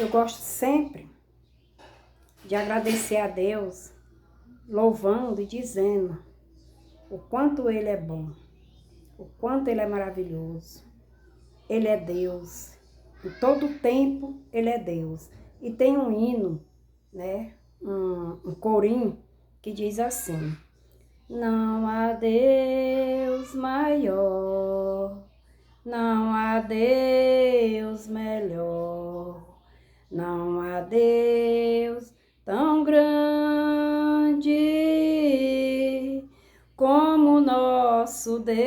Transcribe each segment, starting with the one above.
Eu gosto sempre de agradecer a Deus, louvando e dizendo o quanto Ele é bom, o quanto Ele é maravilhoso. Ele é Deus. Em todo tempo, Ele é Deus. E tem um hino, né? Um corinho que diz assim: não há Deus maior, não há Deus melhor, não há Deus tão grande como nosso Deus.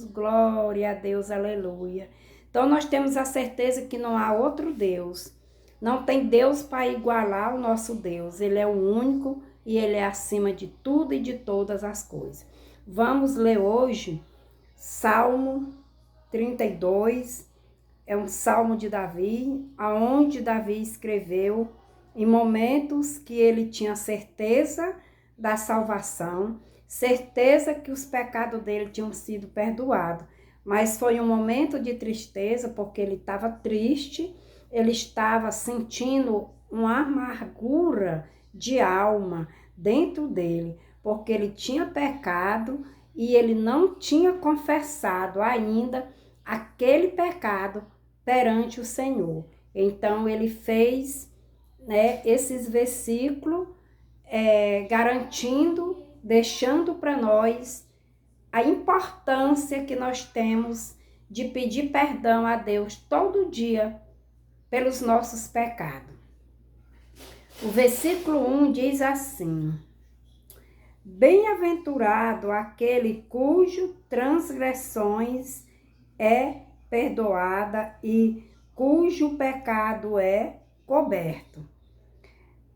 Glória a Deus, aleluia. Então nós temos a certeza que não há outro Deus. Não tem Deus para igualar o nosso Deus. Ele é o único e Ele é acima de tudo e de todas as coisas. Vamos ler hoje Salmo 32, é um salmo de Davi, aonde Davi escreveu em momentos que ele tinha certeza da salvação, certeza que os pecados dele tinham sido perdoados, mas foi um momento de tristeza porque ele estava triste, ele estava sentindo uma amargura de alma dentro dele, porque ele tinha pecado e ele não tinha confessado ainda aquele pecado perante o Senhor. Então ele fez, né, esses versículos garantindo, deixando para nós a importância que nós temos de pedir perdão a Deus todo dia pelos nossos pecados. O versículo 1 diz assim: bem-aventurado aquele cujo transgressões é perdoada e cujo pecado é coberto.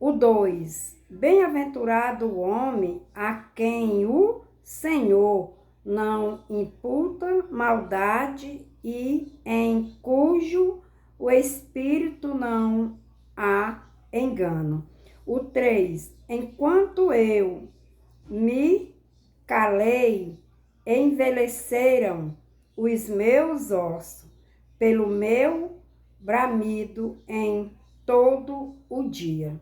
O 2, bem-aventurado o homem a quem o Senhor não imputa maldade e em cujo o espírito não há engano. O 3, enquanto eu me calei, envelheceram os meus ossos pelo meu bramido em todo o dia.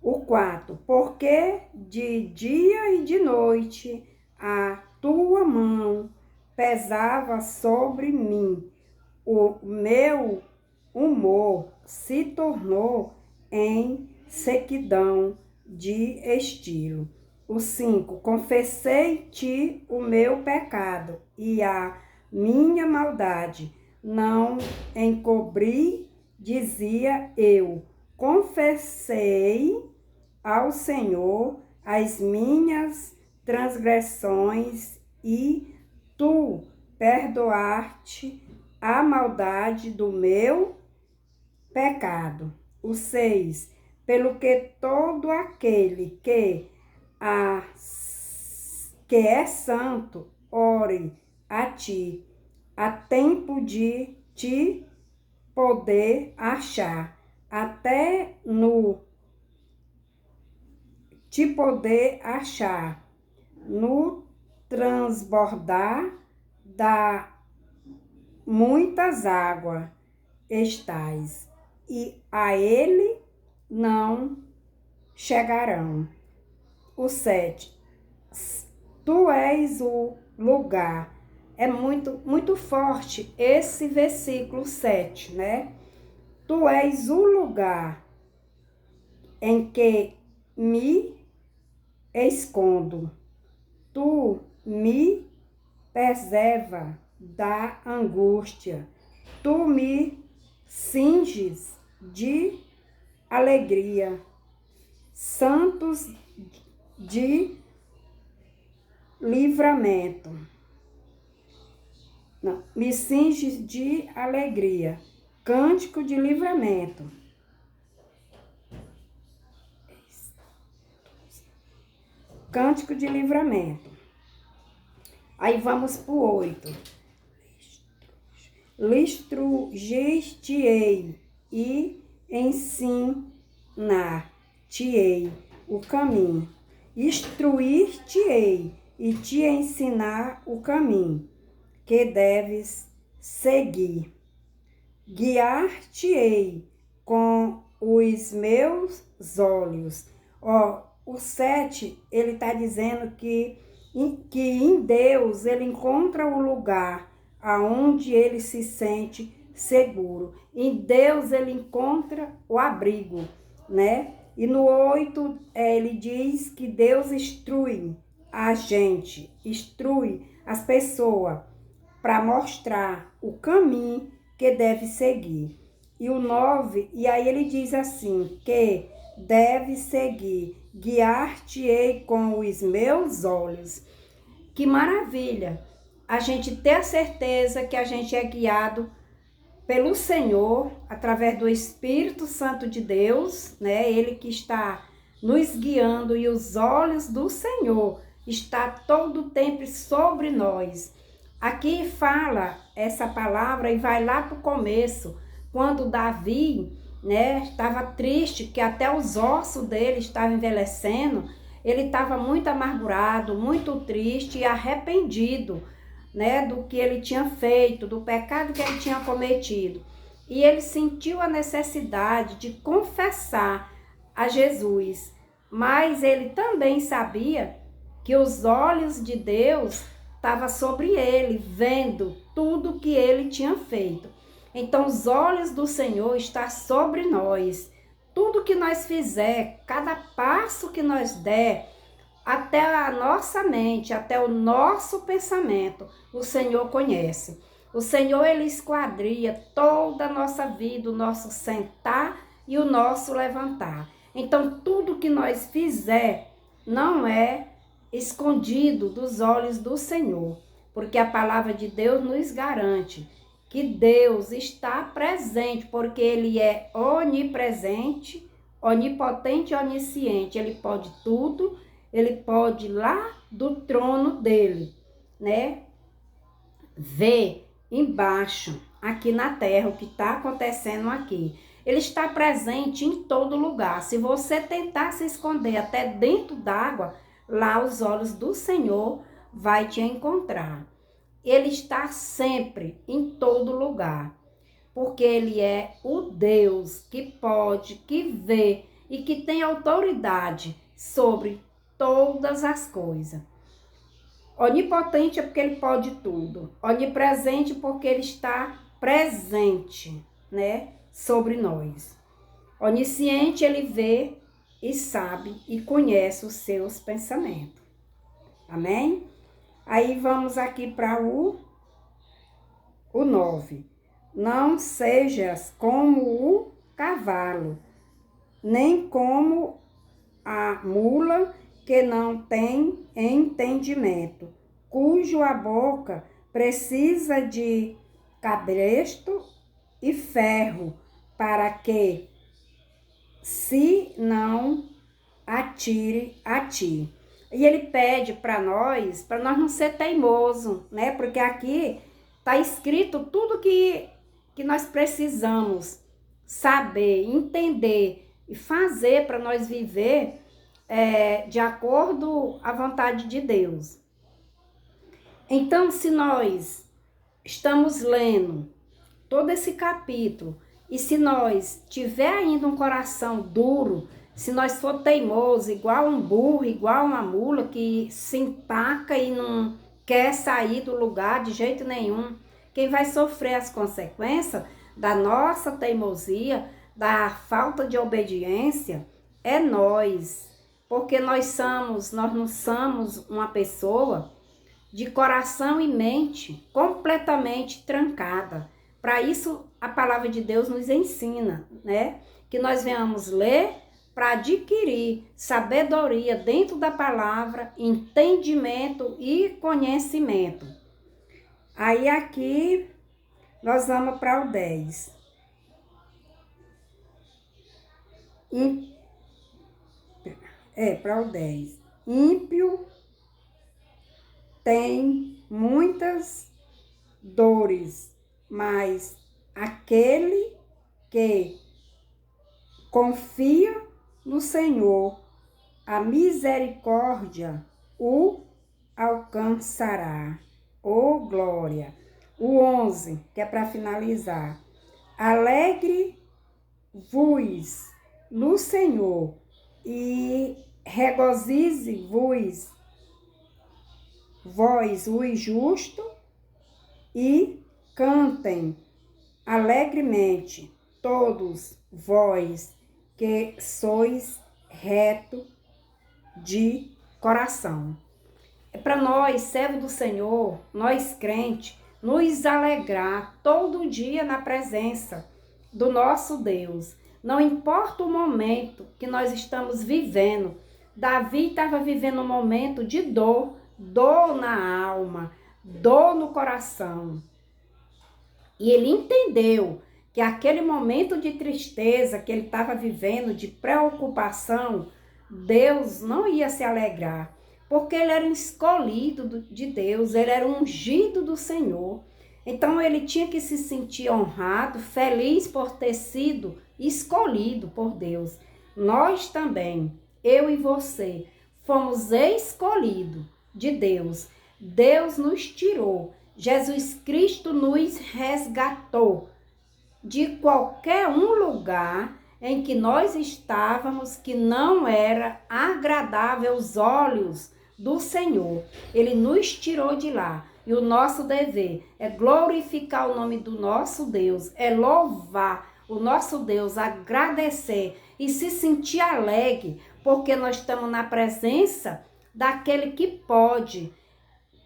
O 4, porque de dia e de noite a tua mão pesava sobre mim, o meu humor se tornou em sequidão de estilo. O 5, confessei-te o meu pecado e a minha maldade não encobri, dizia eu. Confessei ao Senhor as minhas transgressões e tu perdoaste a maldade do meu pecado. O 6, pelo que todo aquele que é santo, ore a ti, a tempo de te poder achar, até no te poder achar, no transbordar da muitas águas estais, e a ele não chegarão. O 7, tu és o lugar. É muito forte esse versículo 7, né? Tu és o lugar em que me escondo. Tu me preserva da angústia. Tu me cinges de alegria. Santos de livramento. Não, me cinges de alegria. Cântico de livramento. Cântico de livramento. Aí vamos para o 8. Listrugir-te-ei e ensinar-te-ei o caminho. Instruir-te-ei e te ensinar o caminho que deves seguir. guiar-te-ei com os meus olhos. Ó, o 7, ele está dizendo que em Deus ele encontra o lugar aonde ele se sente seguro. Em Deus ele encontra o abrigo, né? E no 8, ele diz que Deus instrui a gente, instrui as pessoas para mostrar o caminho que deve seguir. E o 9, e aí ele diz assim, que deve seguir, guiar-te-ei com os meus olhos. Que maravilha! A gente ter a certeza que a gente é guiado pelo Senhor, através do Espírito Santo de Deus, né? Ele que está nos guiando e os olhos do Senhor está todo o tempo sobre nós. Aqui fala essa palavra e vai lá para o começo, quando Davi, né, estava triste, que até os ossos dele estavam envelhecendo, ele estava muito amargurado, muito triste e arrependido, né, do que ele tinha feito, do pecado que ele tinha cometido. E ele sentiu a necessidade de confessar a Jesus, mas ele também sabia que os olhos de Deus estavam sobre ele, vendo tudo que ele tinha feito. Então, os olhos do Senhor estão sobre nós. Tudo que nós fizer, cada passo que nós der, até a nossa mente, até o nosso pensamento, o Senhor conhece. O Senhor, ele esquadria toda a nossa vida, o nosso sentar e o nosso levantar. Então, tudo que nós fizer não é escondido dos olhos do Senhor, porque a palavra de Deus nos garante que Deus está presente, porque ele é onipresente, onipotente e onisciente. Ele pode tudo. Ele pode ir lá do trono dele, né? Ver embaixo, aqui na terra, o que está acontecendo aqui. Ele está presente em todo lugar. Se você tentar se esconder até dentro d'água, lá os olhos do Senhor vai te encontrar. Ele está sempre em todo lugar, porque ele é o Deus que pode, que vê e que tem autoridade sobre todas as coisas. Onipotente é porque ele pode tudo. Onipresente porque ele está presente, né, sobre nós. Onisciente, ele vê e sabe e conhece os seus pensamentos. Amém? Aí vamos aqui para o 9. Não sejas como o cavalo, nem como a mula que não tem entendimento, cujo a boca precisa de cabresto e ferro, para que se não atire a ti. E ele pede para nós não ser teimoso, né? Porque aqui está escrito tudo que nós precisamos saber, entender e fazer para nós viver de acordo à vontade de Deus. Então, se nós estamos lendo todo esse capítulo e se nós tiver ainda um coração duro, se nós for teimoso, igual um burro, igual uma mula que se empaca e não quer sair do lugar de jeito nenhum, quem vai sofrer as consequências da nossa teimosia, da falta de obediência, é nós. Porque nós não somos uma pessoa de coração e mente completamente trancada. Para isso, a palavra de Deus nos ensina, né? Que nós venhamos ler para adquirir sabedoria dentro da palavra, entendimento e conhecimento. Aí aqui nós vamos para o 10. Para o 10. Ímpio tem muitas dores, mas aquele que confia no Senhor, a misericórdia o alcançará. Oh, glória! O 11, que é para finalizar. Alegre-vos no Senhor e regozije-vos, vós, os justos, e cantem alegremente todos vós que sois reto de coração. É para nós, servos do Senhor, nós crentes, nos alegrar todo dia na presença do nosso Deus. Não importa o momento que nós estamos vivendo. Davi estava vivendo um momento de dor, dor na alma, dor no coração. E ele entendeu que aquele momento de tristeza que ele estava vivendo, de preocupação, Deus não ia se alegrar. Porque ele era um escolhido de Deus, ele era um ungido do Senhor. Então ele tinha que se sentir honrado, feliz por ter sido escolhido por Deus. Nós também, eu e você, fomos escolhidos de Deus. Deus nos tirou, Jesus Cristo nos resgatou de qualquer um lugar em que nós estávamos que não era agradável aos olhos do Senhor. Ele nos tirou de lá. E o nosso dever é glorificar o nome do nosso Deus, é louvar o nosso Deus, agradecer e se sentir alegre, porque nós estamos na presença daquele que pode,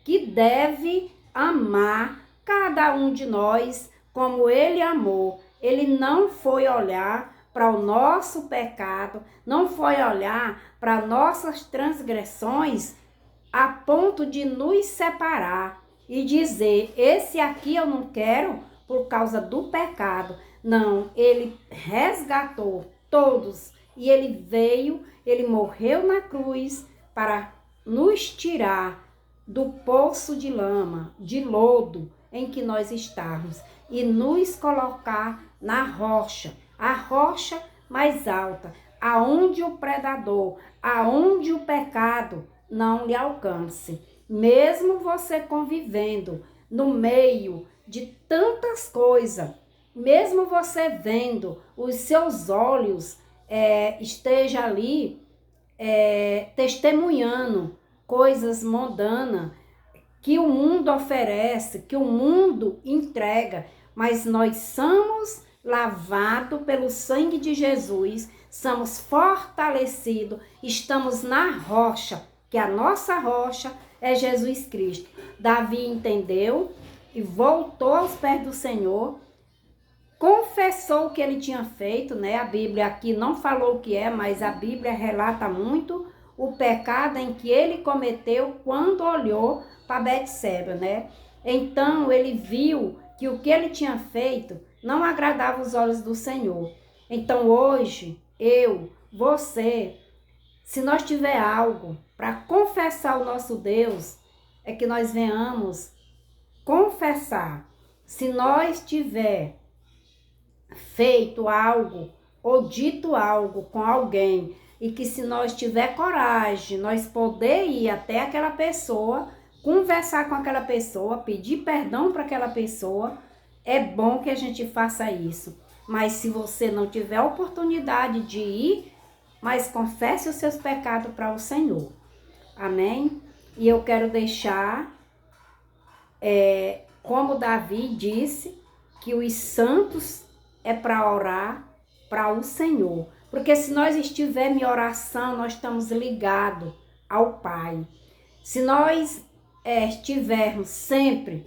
que deve amar cada um de nós como ele amou. Ele não foi olhar para o nosso pecado, não foi olhar para nossas transgressões a ponto de nos separar e dizer, esse aqui eu não quero por causa do pecado. Não, ele resgatou todos e ele veio, ele morreu na cruz para nos tirar do poço de lama, de lodo em que nós estávamos e nos colocar na rocha, a rocha mais alta, aonde o predador, aonde o pecado não lhe alcance. Mesmo você convivendo no meio de tantas coisas, mesmo você vendo os seus olhos esteja ali testemunhando coisas mundanas que o mundo oferece, que o mundo entrega, mas nós somos lavados pelo sangue de Jesus, somos fortalecidos, estamos na rocha, que a nossa rocha é Jesus Cristo. Davi entendeu e voltou aos pés do Senhor, confessou o que ele tinha feito, né? A Bíblia aqui não falou o que é, mas a Bíblia relata muito o pecado em que ele cometeu quando olhou para Betseba, né? Então ele viu que o que ele tinha feito não agradava os olhos do Senhor. Então hoje, eu, você, se nós tiver algo para confessar o nosso Deus, é que nós venhamos confessar. Se nós tiver feito algo ou dito algo com alguém e que se nós tiver coragem, nós poder ir até aquela pessoa, conversar com aquela pessoa, pedir perdão para aquela pessoa, é bom que a gente faça isso. Mas se você não tiver oportunidade de ir, mas confesse os seus pecados para o Senhor. Amém? E eu quero deixar, como Davi disse, que os santos é para orar para o Senhor. Porque se nós estivermos em oração, nós estamos ligados ao Pai. Se nós estivermos sempre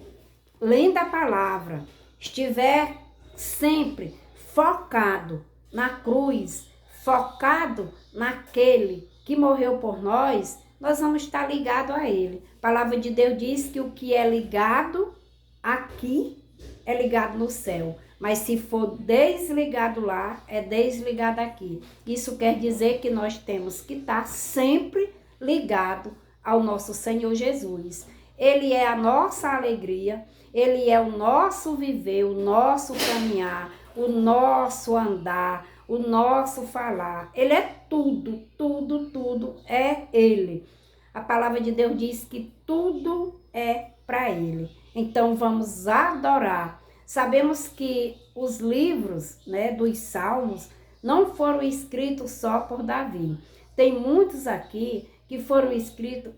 lendo a palavra, estiver sempre focado na cruz, focado naquele que morreu por nós, nós vamos estar ligados a Ele. A palavra de Deus diz que o que é ligado aqui é ligado no céu. Mas se for desligado lá, é desligado aqui. Isso quer dizer que nós temos que estar sempre ligado ao nosso Senhor Jesus. Ele é a nossa alegria, Ele é o nosso viver, o nosso caminhar, o nosso andar, o nosso falar. Ele é tudo, tudo, tudo é Ele. A palavra de Deus diz que tudo é para Ele. Então vamos adorar. Sabemos que os livros, né, dos Salmos não foram escritos só por Davi. Tem muitos aqui que foram escritos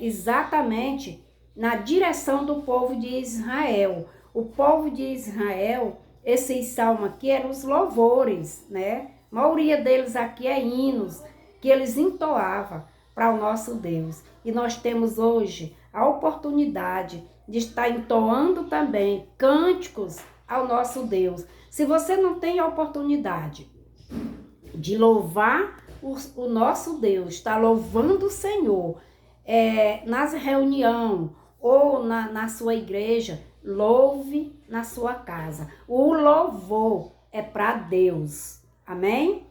exatamente na direção do povo de Israel. O povo de Israel, esses salmos aqui eram os louvores, né? A maioria deles aqui é hinos que eles entoavam para o nosso Deus. E nós temos hoje a oportunidade de estar entoando também cânticos ao nosso Deus. Se você não tem a oportunidade de louvar o nosso Deus, está louvando o Senhor nas reuniões ou na sua igreja, louve na sua casa. O louvor é para Deus. Amém?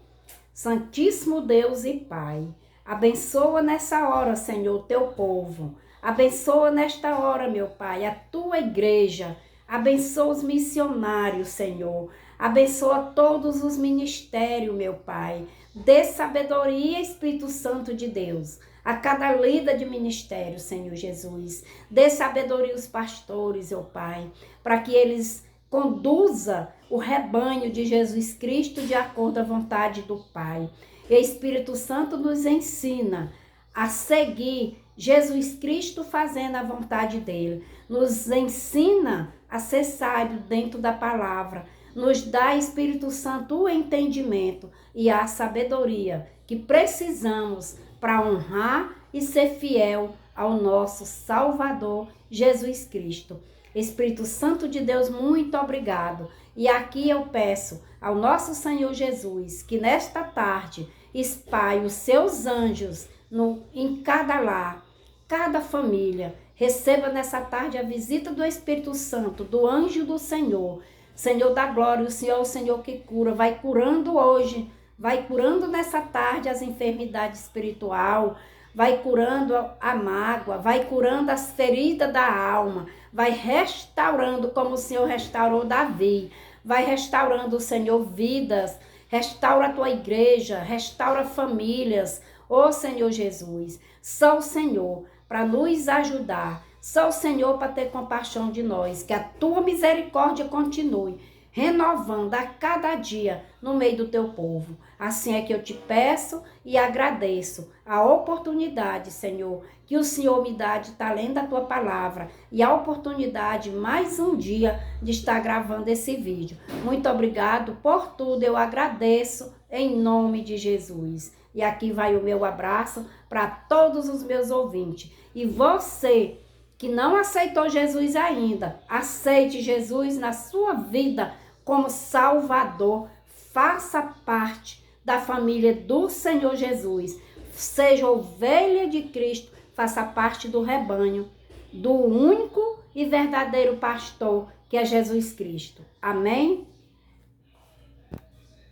Santíssimo Deus e Pai, abençoa nessa hora, Senhor, teu povo. Abençoa nesta hora, meu Pai, a tua igreja. Abençoa os missionários, Senhor. Abençoa todos os ministérios, meu Pai. Dê sabedoria, Espírito Santo de Deus, a cada líder de ministério, Senhor Jesus. Dê sabedoria aos pastores, meu Pai, para que eles conduzam o rebanho de Jesus Cristo de acordo à vontade do Pai. E o Espírito Santo nos ensina a seguir Jesus Cristo fazendo a vontade dele. Nos ensina a ser sábio dentro da palavra. Nos dá, Espírito Santo, o entendimento e a sabedoria que precisamos para honrar e ser fiel ao nosso Salvador Jesus Cristo. Espírito Santo de Deus, muito obrigado. E aqui eu peço ao nosso Senhor Jesus que nesta tarde espalhe os seus anjos em cada lar, cada família. Receba nessa tarde a visita do Espírito Santo, do anjo do Senhor. Senhor da glória, o Senhor é o Senhor que cura. Vai curando hoje, vai curando nessa tarde as enfermidades espirituais, vai curando a mágoa, vai curando as feridas da alma, vai restaurando como o Senhor restaurou Davi, vai restaurando, o Senhor, vidas, restaura a tua igreja, restaura famílias. Ô Senhor Jesus, só o Senhor para nos ajudar, só o Senhor para ter compaixão de nós, que a tua misericórdia continue renovando a cada dia no meio do teu povo. Assim é que eu te peço e agradeço a oportunidade, Senhor, que o Senhor me dá de estar lendo a tua palavra e a oportunidade, mais um dia, de estar gravando esse vídeo. Muito obrigado por tudo, eu agradeço em nome de Jesus. E aqui vai o meu abraço para todos os meus ouvintes. E você que não aceitou Jesus ainda, aceite Jesus na sua vida como Salvador. Faça parte da família do Senhor Jesus. Seja ovelha de Cristo, faça parte do rebanho do único e verdadeiro pastor que é Jesus Cristo. Amém?